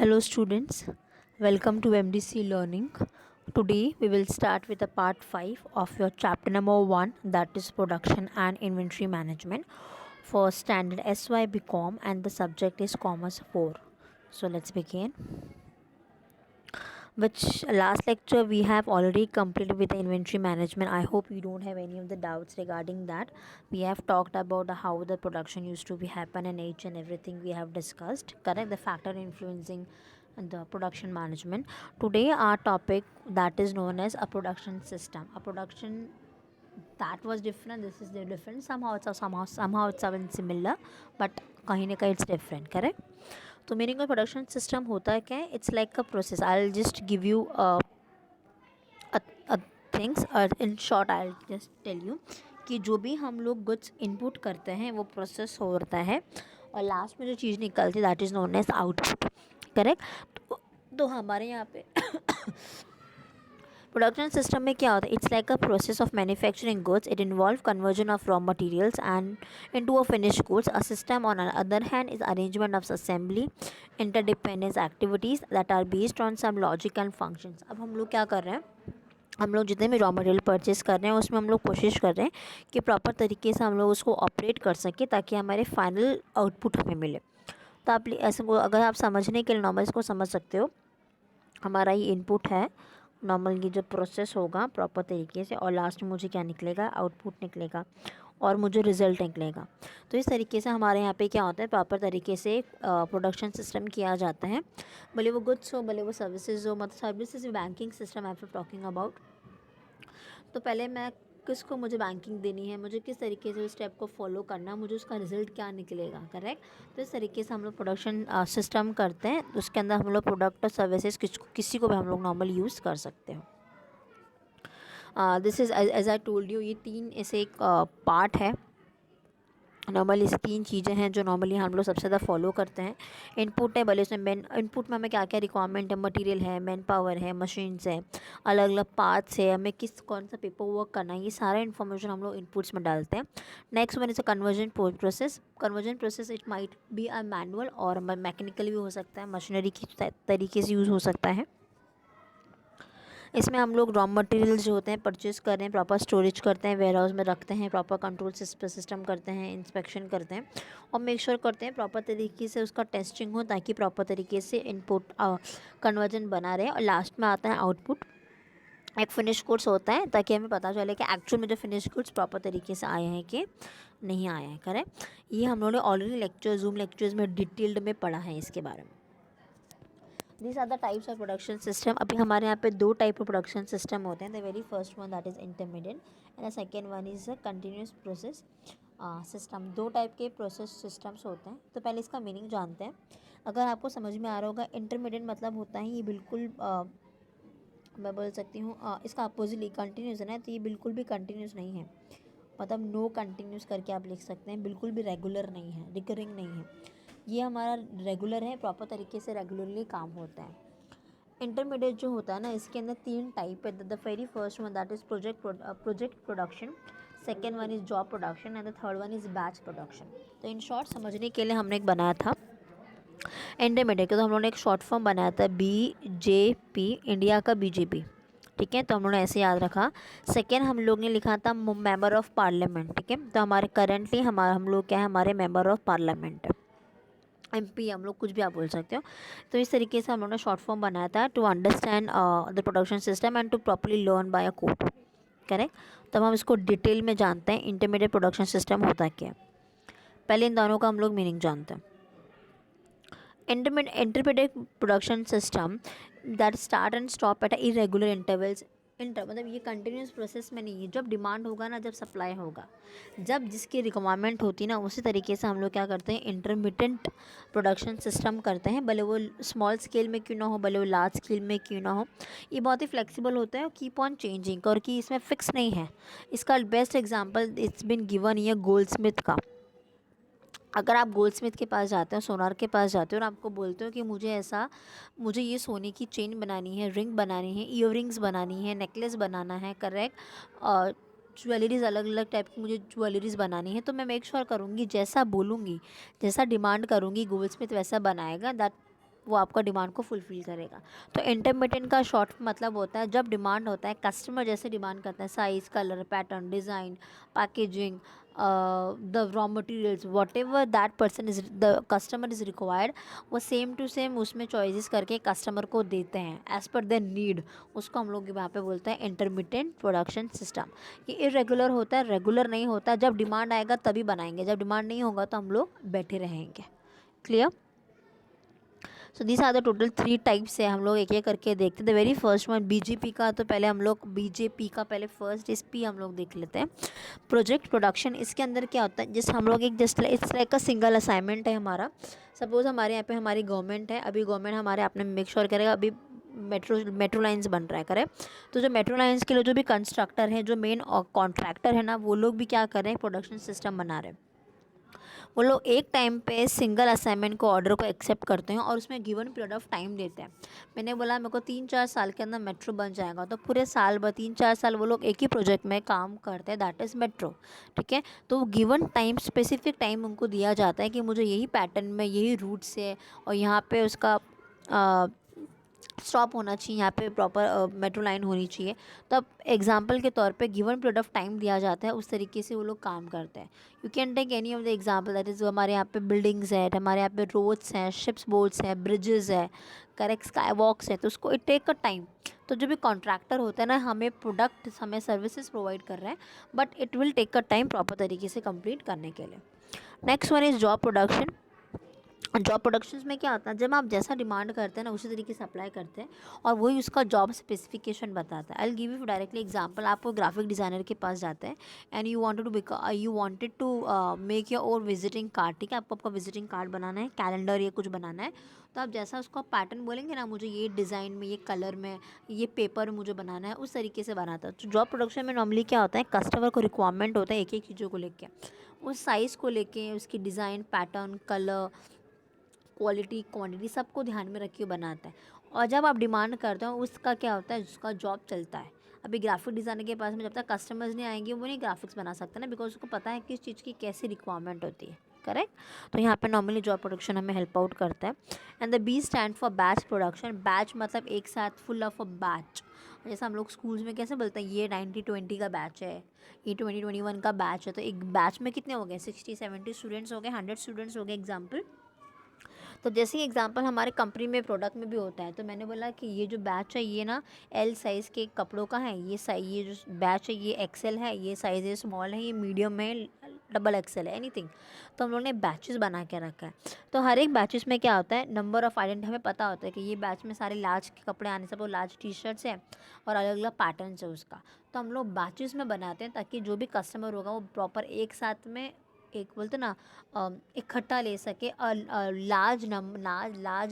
Hello students, welcome to MDC Learning. Today we will start with a part 5 of your chapter number 1, that is production and inventory management for standard SYBCom, and the subject is Commerce 4. So let's begin. Which last lecture we have already completed with the inventory management. I hope you don't have any of the doubts regarding that. We have talked about how the production used to be happen and each and everything we have discussed, correct, the factor influencing the production management. Today our topic, that is known as a production system. A production that was different, this is the different, somehow it's even similar, but कहीं ना कहीं it's different, correct. तो meaning of production system होता है क्या है, it's like a process. I will just give you things in short. I will just tell you कि जो भी हम लोग गुड्स इनपुट करते हैं वो प्रोसेस होता है और लास्ट में जो चीज़ निकलती है that is known as output, correct. तो हमारे यहाँ पे प्रोडक्शन सिस्टम में क्या होता है, it's like a process of manufacturing goods. It involve conversion of raw materials and into a finish goods. A system on other hand is arrangement of assembly interdependence activities that are based on some logic and functions. अब हम लोग क्या कर रहे हैं, हम लोग जितने भी रॉ मटेरियल परचेस कर रहे हैं उसमें हम लोग कोशिश कर रहे हैं कि प्रॉपर तरीके से हम लोग उसको ऑपरेट कर सकें ताकि हमारे फाइनल आउटपुट हमें मिले. तो आप ऐसे को अगर आप समझने के लिए नॉर्मल इसको समझ सकते हो, हमारा ये इनपुट है नॉर्मल, ये जो प्रोसेस होगा प्रॉपर तरीके से और लास्ट में मुझे क्या निकलेगा, आउटपुट निकलेगा और मुझे रिज़ल्ट निकलेगा. तो इस तरीके से हमारे यहाँ पे क्या होता है, प्रॉपर तरीके से प्रोडक्शन सिस्टम किया जाता है. भले वो गुड्स हो, भले वो सर्विसेज हो, मतलब services banking system I am talking about. तो पहले मैं किसको मुझे बैंकिंग देनी है, मुझे किस तरीके से उस स्टेप को फॉलो करना, मुझे उसका रिजल्ट क्या निकलेगा, करेक्ट. तो इस तरीके से हम लोग प्रोडक्शन सिस्टम करते हैं. उसके अंदर हम लोग प्रोडक्ट और सर्विसेज किसी को भी हम लोग नॉर्मल यूज़ कर सकते हैं. This is as I told you, ये 3 ऐसे एक पार्ट है. नॉर्मली इस 3 चीज़ें हैं जो नॉर्मली हम लोग सबसे ज़्यादा फॉलो करते हैं. इनपुट है, भले उसमें मेन इनपुट में हमें क्या क्या रिक्वायरमेंट है, मटेरियल है, मैन पावर है, मशीन्स है, अलग अलग पार्ट्स है, हमें कौन सा पेपर वर्क करना है, ये सारा इन्फॉर्मेशन हम लोग इनपुट्स में डालते हैं. Next one is a conversion process. Conversion process it might be a manual और मैकेनिकल भी हो सकता है, मशीनरी की तरीके से यूज़ हो सकता है. इसमें हम लोग रॉ मटेरियल्स जो होते हैं परचेस कर रहे हैं, प्रॉपर स्टोरेज करते हैं, वेयर हाउस में रखते हैं, प्रॉपर कंट्रोल सिस्टम करते हैं, इंस्पेक्शन करते हैं और मेक श्योर करते हैं प्रॉपर तरीके से उसका टेस्टिंग हो ताकि प्रॉपर तरीके से इनपुट कन्वर्जन बना रहे. और लास्ट में आता है आउटपुट, एक फिनिश गुड्स होता है ताकि हमें पता चले कि एक्चुअल में जो फिनिश गुड्स प्रॉपर तरीके से आए हैं कि नहीं आए हैं, करेक्ट. ये हम लोगों ने ऑलरेडी जूम लेक्चर्स में डिटेल्ड में पढ़ा है इसके बारे में. This are the types of production system. अभी हमारे यहाँ पे 2 टाइप ऑफ प्रोडक्शन सिस्टम होते हैं. The very first one that is intermediate and the second one is a continuous process system. 2 type के प्रोसेस सिस्टम्स होते हैं. तो पहले इसका मीनिंग जानते हैं. अगर आपको समझ में आ रहा होगा, इंटरमीडिएट मतलब होता है ये बिल्कुल मैं बोल सकती हूँ इसका अपोजिटली कंटिन्यूस है ना, तो ये बिल्कुल भी कंटिन्यूस नहीं है. मतलब नो कंटिन्यूस करके आप लिख सकते हैं, बिल्कुल भी रेगुलर नहीं है, रिकरिंग नहीं है. ये हमारा रेगुलर है, प्रॉपर तरीके से रेगुलरली काम होता है. इंटरमीडिएट जो होता है ना, इसके अंदर 3 टाइप है. The very first one that is project production, second one is job production and the third one is batch production. तो इन शॉर्ट समझने के लिए हमने एक बनाया था इंटरमीडिएट का, तो हम लोगों ने एक शॉर्ट फॉर्म बनाया था BJP, इंडिया का BJP, ठीक है. तो हम लोगों ने ऐसे याद रखा. सेकेंड हम लोग ने लिखा था मेंबर ऑफ पार्लियामेंट, ठीक है. तो हमारे करंटली हम लोग क्या है, हमारे मेंबर ऑफ पार्लियामेंट, MP, हम लोग कुछ भी आप बोल सकते हो. तो इस तरीके से हम लोगों ने शॉर्ट फॉर्म बनाया था to understand the production system and to properly learn by a code, correct. तब हम इसको डिटेल में जानते हैं इंटरमीडिएट प्रोडक्शन सिस्टम होता क्या है. पहले इन दोनों का हम लोग मीनिंग जानते हैं. Intermediate production system that start and stop at irregular intervals. मतलब ये कंटिन्यूस प्रोसेस में नहीं है. जब डिमांड होगा ना, जब सप्लाई होगा, जब जिसकी रिक्वायरमेंट होती है ना, उसी तरीके से हम लोग क्या करते हैं, इंटरमिटेंट प्रोडक्शन सिस्टम करते हैं. भले वो स्मॉल स्केल में क्यों ना हो, भले वो लार्ज स्केल में क्यों ना हो, ये बहुत ही फ्लेक्सिबल होता है और कीप ऑन चेंजिंग, और कि इसमें फिक्स नहीं है. इसका best example it's been given ये गोल्डस्मिथ का. अगर आप गोल्डस्मिथ के पास जाते हो, सोनार के पास जाते हो और आपको बोलते हो कि मुझे ये सोने की चेन बनानी है, रिंग बनानी है, ईयररिंग्स बनानी है, नेकलेस बनाना है, करेक्ट, ज्वेलरीज़ अलग अलग टाइप की मुझे ज्वेलरीज़ बनानी है, तो मैं मेक श्योर करूँगी जैसा बोलूँगी, जैसा डिमांड करूँगी गोल्डस्मिथ वैसा बनाएगा. दैट वो आपका डिमांड को फुलफ़िल करेगा। तो इंटरमिटेंट का शॉर्ट मतलब होता है जब डिमांड होता है, कस्टमर जैसे डिमांड करता है, size, colour, pattern, design, packaging, the raw materials, whatever that person is the customer is required, वो सेम टू सेम उसमें चॉइसेस करके कस्टमर को देते हैं एज़ पर देयर नीड। उसको हम लोग यहाँ पे बोलते हैं इंटरमिटेंट प्रोडक्शन सिस्टम। ये इरेगुलर होता है, रेगुलर नहीं होता। जब डिमांड आएगा तभी बनाएंगे, जब डिमांड नहीं होगा तो हम लोग बैठे रहेंगे। Clear? So this are the total 3 types है, हम लोग एक एक करके देखते हैं। The very first one BJP का, तो पहले हम लोग बीजेपी का पहले फर्स्ट इस पी हम लोग देख लेते हैं, प्रोजेक्ट प्रोडक्शन। इसके अंदर क्या होता है, जैसे हम लोग एक just it's like a single assignment है हमारा। सपोज हमारे यहाँ पे हमारी गवर्नमेंट है, अभी गवर्नमेंट हमारे आपने मेक श्योर करेगा, अभी मेट्रो लाइंस बन रहा है, करे तो जो मेट्रो लाइंस के लिए जो भी कंस्ट्रक्टर हैं, जो मेन कॉन्ट्रैक्टर है ना, वो लोग भी क्या कर रहे हैं, प्रोडक्शन सिस्टम बना रहे हैं। वो लोग एक टाइम पे सिंगल असाइनमेंट को, ऑर्डर को एक्सेप्ट करते हैं और उसमें गिवन पीरियड ऑफ टाइम देते हैं। मैंने बोला मेरे को 3-4 साल के अंदर मेट्रो बन जाएगा, तो पूरे साल 3-4 साल वो लोग एक ही प्रोजेक्ट में काम करते हैं, दैट इज़ मेट्रो। ठीक है, तो गिवन टाइम, स्पेसिफिक टाइम उनको दिया जाता है कि मुझे यही पैटर्न में, यही रूट से, और यहाँ पे उसका स्टॉप होना चाहिए, यहाँ पे प्रॉपर मेट्रो लाइन होनी चाहिए। तो अब एग्जांपल के तौर पे गिवन पीरियड ऑफ टाइम दिया जाता है, उस तरीके से वो लोग काम करते हैं। You can take any of the example, that is हमारे यहाँ पे बिल्डिंग्स है, हमारे यहाँ पे रोड्स हैं, शिप्स बोट्स हैं, ब्रिजेस है, करेक्ट, स्काई वॉक्स है, तो उसको इट टेक अ टाइम। तो जो भी कॉन्ट्रैक्टर होता है ना, हमें प्रोडक्ट, हमें सर्विसेज प्रोवाइड कर रहे हैं, but it will take a time proper तरीके से कंप्लीट करने के लिए। Next one is job production. Job productions में क्या होता है, जब आप जैसा डिमांड करते हैं ना, उसी तरीके से अप्लाई करते हैं और वही उसका जॉब स्पेसिफिकेशन बताता है। I will give you directly example. आप ग्राफिक डिज़ाइनर के पास जाते हैं and you wanted to make your own visiting card. ठीक है, आपको आपका विजिटिंग कार्ड बनाना है, कैलेंडर या कुछ बनाना है, तो आप जैसा उसका पैटर्न बोलेंगे ना, मुझे ये डिज़ाइन में, ये कलर में, ये पेपर में मुझे बनाना है, उस तरीके से बनाता है। तो जॉब प्रोडक्शन में नॉर्मली क्या होता है, कस्टमर को रिक्वायरमेंट होता है एक एक चीज़ों को लेके, उस साइज़ को लेके, उसकी design, pattern, colour, quality, quantity सबको ध्यान में रख के बनाता है। और जब आप डिमांड करते हो, उसका क्या होता है, उसका जॉब चलता है। अभी ग्राफिक डिज़ाइनर के पास में जब तक कस्टमर्स नहीं आएंगे, वो नहीं ग्राफिक्स बना सकते ना, बिकॉज उसको पता है किस चीज़ की कैसी रिक्वायरमेंट होती है। करेक्ट, तो यहाँ पे नॉर्मली जॉब प्रोडक्शन हमें हेल्प आउट करता है। And the B stand for batch production. Batch मतलब एक साथ, फुल ऑफ अ बैच। जैसे हम लोग स्कूल्स में कैसे बोलते हैं, ये 90-20 का बैच है, ये 20-21 का बैच है, तो एक बैच में कितने हो गए, 60-70 स्टूडेंट्स हो गए, 100 स्टूडेंट्स हो गए एग्जाम्पल। तो जैसे ही एग्जांपल हमारे कंपनी में, प्रोडक्ट में भी होता है, तो मैंने बोला कि ये जो बैच है, ये ना एल साइज़ के कपड़ों का है, ये जो बैच है, ये एक्सेल है, ये साइज़ है स्मॉल है, ये मीडियम है, डबल एक्सेल है, एनीथिंग। तो हम लोगों ने बैचेस बना के रखा है। तो हर एक बैचेस में क्या होता है, नंबर ऑफ़ आइडेंटिटी हमें पता होता है कि ये बैच में सारे लार्ज के कपड़े आने से, वो लार्ज टी शर्ट्स हैं और अलग अलग पैटर्न्स है उसका। तो हम लोग बैचेस में बनाते हैं ताकि जो भी कस्टमर होगा वो प्रॉपर एक साथ में, एक बोलते ना, इकट्ठा ले सके, लार्ज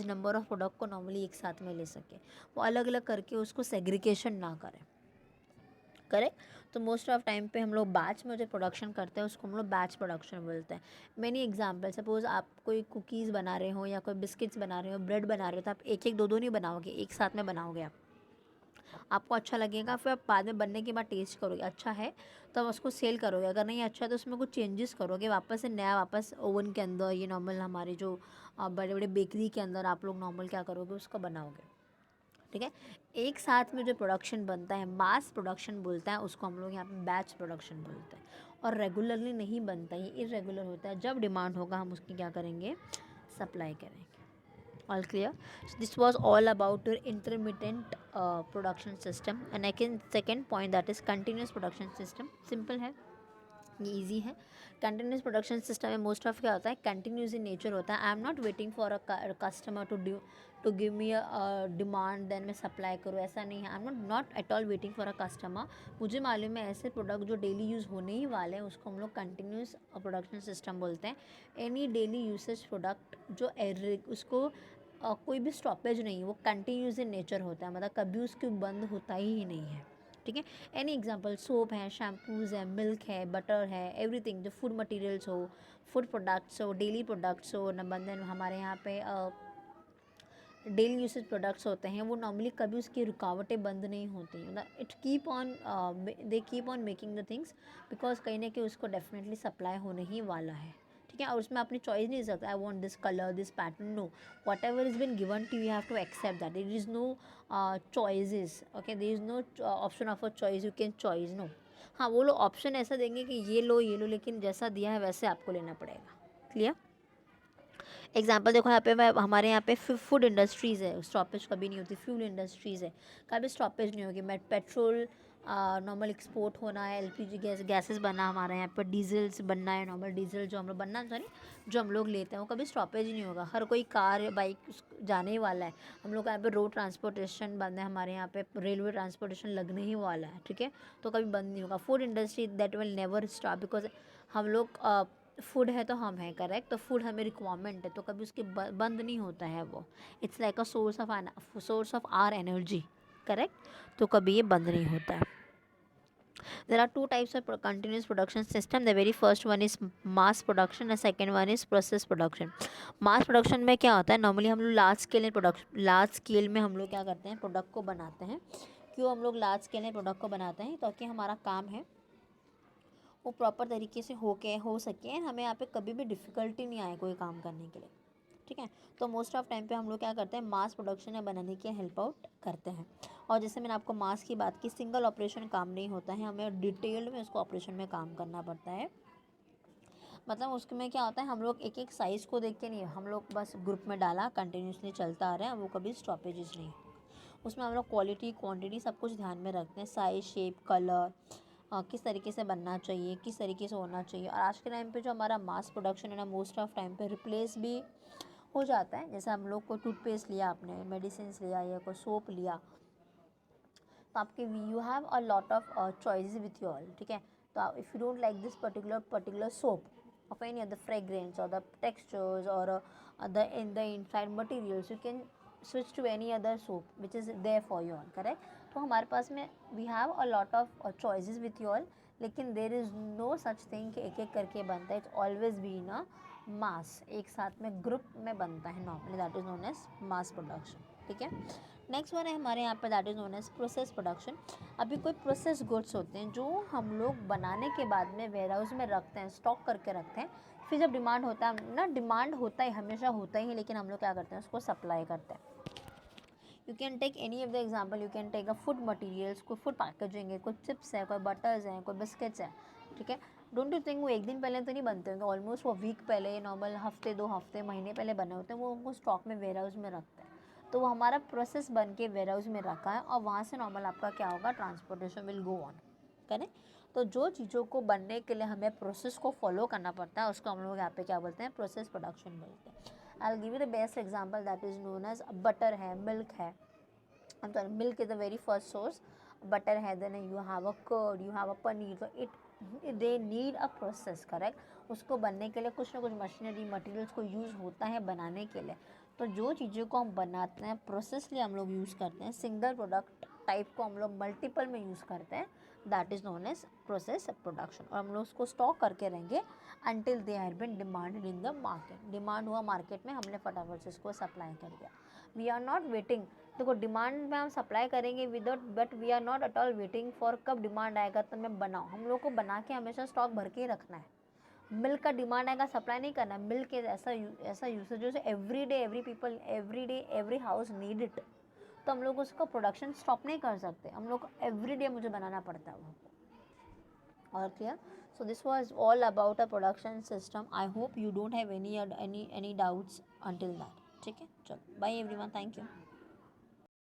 नंबर ऑफ़ प्रोडक्ट को नॉर्मली एक साथ में ले सके, वो अलग अलग करके उसको सेग्रीगेशन ना करें। करेक्ट, तो मोस्ट ऑफ टाइम पे हम लोग बैच में जो प्रोडक्शन करते हैं उसको हम लोग बैच प्रोडक्शन बोलते हैं। मैनी एग्जांपल, सपोज़ आप कोई कुकीज़ बना रहे हो या कोई बिस्किट्स बना रहे हो, ब्रेड बना रहे हो, तो आप एक एक दो दो नहीं बनाओगे, एक साथ में बनाओगे। आपको अच्छा लगेगा, फिर आप बाद में बनने के बाद टेस्ट करोगे, अच्छा है तो आप उसको सेल करोगे, अगर नहीं अच्छा है तो उसमें कुछ चेंजेस करोगे, वापस से नया, वापस ओवन के अंदर, ये नॉर्मल हमारे जो बड़े बड़े बेकरी के अंदर आप लोग नॉर्मल क्या करोगे, उसको बनाओगे। ठीक है, एक साथ में जो प्रोडक्शन बनता है, मास प्रोडक्शन बोलता है उसको, हम लोग यहाँ पे बैच प्रोडक्शन बोलते हैं। और रेगुलरली नहीं बनता, ये इरेगुलर होता है, जब डिमांड होगा हम उसकी क्या करेंगे, सप्लाई करेंगे। All clear? So this was all about your intermittent production system. And again, second point, that is continuous production system. Simple है, ये ईजी है। कंटिन्यूस प्रोडक्शन सिस्टम में मोस्ट ऑफ क्या होता है, कंटिन्यूस इन नेचर होता है। I am not waiting for a customer to give me a demand, then मैं सप्लाई करूँ, ऐसा नहीं है। I am not at all waiting for a customer. मुझे मालूम है ऐसे प्रोडक्ट जो डेली यूज़ होने ही वाले हैं, उसको हम लोग कंटिन्यूस प्रोडक्शन सिस्टम बोलते हैं। एनी डेली यूसेज प्रोडक्ट जो उसको कोई भी स्टॉपेज नहीं है, वो कंटिन्यूस इन नेचर होता है, मतलब कभी उसको बंद होता ही नहीं है। ठीक है, एनी एग्जांपल, सोप है, शैम्पूज़ है, मिल्क है, बटर है, एवरीथिंग जो फूड मटेरियल्स हो, फूड प्रोडक्ट्स हो, डेली प्रोडक्ट्स हो, नंबर हमारे यहाँ पे डेली यूसेज प्रोडक्ट्स होते हैं, वो नॉर्मली कभी उसकी रुकावटें बंद नहीं होती, मतलब it keep on, they keep on making the things, because कहीं ना कहीं उसको डेफिनेटली सप्लाई होने ही वाला है। ठीक है। ठीक है, और उसमें अपनी चॉइस नहीं दे सकते, I want this colour, this pattern, no, whatever is been given to you have to accept that, there is no choices, okay, there is no option of a choice, you can choice, no. हाँ, वो लोग option ऐसा देंगे कि ये लो ये लो, लेकिन जैसा दिया है वैसे आपको लेना पड़ेगा। क्लियर? एग्जाम्पल देखो यहाँ पे, हमारे यहाँ पे फूड इंडस्ट्रीज़ है, स्टॉपेज कभी नहीं होती। फ्यूल इंडस्ट्रीज़ है, कभी स्टॉपेज नहीं होगी। पेट्रोल नॉर्मल एक्सपोर्ट होना है, एलपीजी गैसेस बनना हमारे यहाँ पर, डीजल्स बनना है, नॉर्मल डीजल जो हम लोग बनना, सॉरी, जो हम लोग लेते हैं, वो कभी स्टॉपेज नहीं होगा। हर कोई कार बाइक जाने ही वाला है। हम लोग यहाँ पे रोड ट्रांसपोर्टेशन बंद है, हमारे यहाँ पे रेलवे ट्रांसपोर्टेशन लगने ही वाला है, ठीक है, तो कभी बंद नहीं होगा। Food industry that will never stop, because हम लोग फूड है तो हम हैं, करेक्ट, तो फूड हमें रिक्वायरमेंट है, तो कभी उसके बंद नहीं होता है वो। It's like a source of our energy, correct, तो कभी ये बंद नहीं होता है। There are two types of continuous production system. The very first one is mass production and second one is process production. mass production में क्या होता है, नॉर्मली हम लोग लार्ज स्केल में हम लोग क्या करते हैं, प्रोडक्ट को बनाते हैं। क्यों हम लोग लार्ज स्केल में प्रोडक्ट को बनाते हैं? ताकि हमारा काम है वो प्रॉपर तरीके से हो सके, हमें यहाँ पे कभी भी डिफ़िकल्टी नहीं आए कोई काम करने के लिए, ठीक है। तो मोस्ट ऑफ टाइम पे हम लोग क्या करते हैं, मास प्रोडक्शन या बनाने के हेल्प आउट करते हैं। और जैसे मैंने आपको मास की बात की, सिंगल ऑपरेशन काम नहीं होता है, हमें डिटेल्ड में उसको ऑपरेशन में काम करना पड़ता है। मतलब उसमें क्या होता है, हम लोग एक एक साइज़ को देख के नहीं, हम लोग बस ग्रुप में डाला, कंटिन्यूसली चलता आ रहा है, वो कभी स्टॉपेजेस नहीं। उसमें हम लोग क्वालिटी क्वांटिटी सब कुछ ध्यान में रखते हैं, साइज़, शेप, कलर, किस तरीके से बनना चाहिए, किस तरीके से होना चाहिए। और आज के टाइम पे जो हमारा मास प्रोडक्शन है ना, मोस्ट ऑफ टाइम पे रिप्लेस भी हो जाता है। जैसे हम लोग को टूथपेस्ट लिया, आपने मेडिसिन लिया या कोई सोप लिया, तो आपके you have a lot of choices with you all, ठीक है। तो if you don't like this particular soap of any other fragrance or the textures or the inside materials, you can switch to any other soap which is there for you all, correct। तो हमारे पास में we have a lot of choices with you all, लेकिन there is no such thing कि एक एक करके बनता है। It's always been a mass, एक साथ में ग्रुप में बनता है normally, that is known as mass production, ठीक है। नेक्स्ट वन है हमारे यहाँ पे, that is known as process production. अभी कोई प्रोसेस गुड्स होते हैं जो हम लोग बनाने के बाद में वेयर हाउस में रखते हैं, स्टॉक करके रखते हैं। फिर जब डिमांड होता है ना, डिमांड होता है, हमेशा होता ही है, लेकिन हम लोग क्या करते हैं, उसको सप्लाई करते हैं। You can take any of the example, you can take a food materials, कोई फूड पैकेजिंग है, कोई चिप्स है, कोई बटर्स हैं, कोई बिस्किट्स हैं, ठीक है। डोंट यू थिंक वो एक दिन पहले तो नहीं बनते होंगे, ऑलमोस्ट वो वीक पहले, नॉर्मल हफ्ते 2 हफ्ते महीने पहले बने होते हैं, वो उनको स्टॉक में वेयर हाउस में रखते हैं। तो वो हमारा प्रोसेस बन के वेयर हाउस में रखा है, और वहाँ से नॉर्मल आपका क्या होगा, transportation will go on, correct. तो जो चीज़ों को बनने के लिए हमें प्रोसेस को फॉलो करना पड़ता है, उसको हम लोग यहाँ पे क्या बोलते हैं, प्रोसेस प्रोडक्शन बोलते हैं। I will give you the best example, that is known as butter है, मिल्क है। I'm sorry, milk is the very first source, butter है, then you have a curd, you have a paneer, so they need a process, correct। उसको बनने के लिए कुछ ना कुछ मशीनरी मटेरियल्स को यूज़ होता है बनाने के लिए। तो जो चीज़ों को हम बनाते हैं प्रोसेस लिए हम लोग यूज़ करते हैं, सिंगल प्रोडक्ट टाइप को हम लोग मल्टीपल में यूज़ करते हैं, that is known as process production. और हम लोग उसको स्टॉक करके रहेंगे until they have been demanded in the market. Demand हुआ मार्केट में, हमने फटाफट से उसको सप्लाई कर दिया। वी आर नॉट वेटिंग, देखो डिमांड में हम सप्लाई करेंगे without, but we are not at all waiting for कब डिमांड आएगा तो मैं बनाऊँ। हम लोग को बना के हमेशा स्टॉक भर के ही रखना है। मिल्क का डिमांड आएगा, सप्लाई नहीं करना। मिल्क ऐसा यूसेज जो every day, every people, every day, every house need it, तो हम लोग उसका प्रोडक्शन स्टॉप नहीं कर सकते, हम लोग एवरी डे मुझे बनाना पड़ता है वो। और clear? So this was all about a production system. I hope you don't have any doubts until that, ठीक है। चलो बाय एवरीवन, थैंक यू।